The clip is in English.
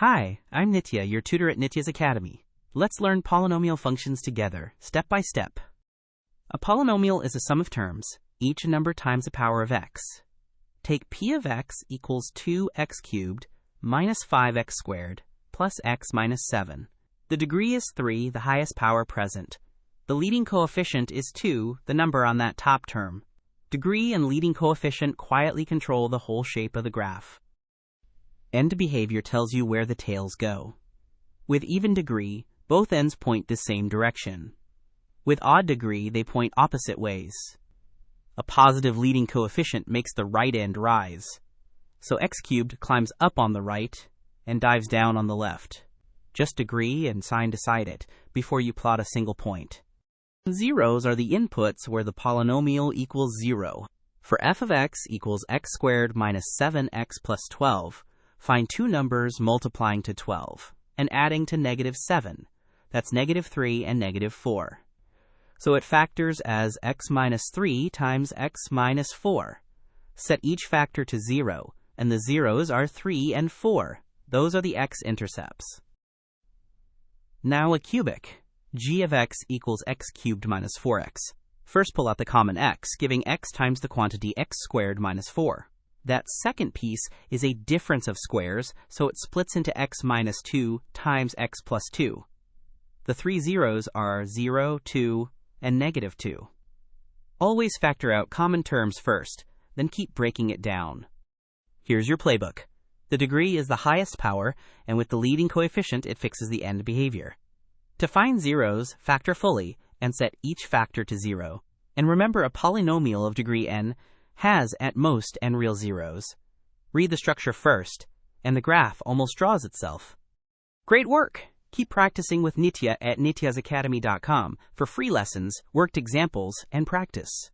Hi, I'm Nitya, your tutor at Nityaz Academy. Let's learn polynomial functions together, step by step. A polynomial is a sum of terms, each a number times the power of x. Take p of x equals 2x cubed minus 5x squared plus x minus 7. The degree is 3, the highest power present. The leading coefficient is 2, the number on that top term. Degree and leading coefficient quietly control the whole shape of the graph. End behavior tells you where the tails go. With even degree, both ends point the same direction. With odd degree, they point opposite ways. A positive leading coefficient makes the right end rise. So x cubed climbs up on the right and dives down on the left. Just degree and sign beside it before you plot a single point. Zeros are the inputs where the polynomial equals 0. For f of x equals x squared minus 7x plus 12, find two numbers multiplying to 12 and adding to negative 7. That's negative 3 and negative 4. So it factors as x minus 3 times x minus 4. Set each factor to 0, and the zeros are 3 and 4. Those are the x-intercepts. Now a cubic. G of x equals x cubed minus 4x. First pull out the common x, giving x times the quantity x squared minus 4. That second piece is a difference of squares, so it splits into x minus 2 times x plus 2. The three zeros are 0, 2, and negative 2. Always factor out common terms first, then keep breaking it down. Here's your playbook. The degree is the highest power, and with the leading coefficient, it fixes the end behavior. To find zeros, factor fully, and set each factor to 0. And remember, a polynomial of degree n has at most n real zeros. Read the structure first, and the graph almost draws itself. Great work! Keep practicing with Nitya at nityazacademy.com for free lessons, worked examples, and practice.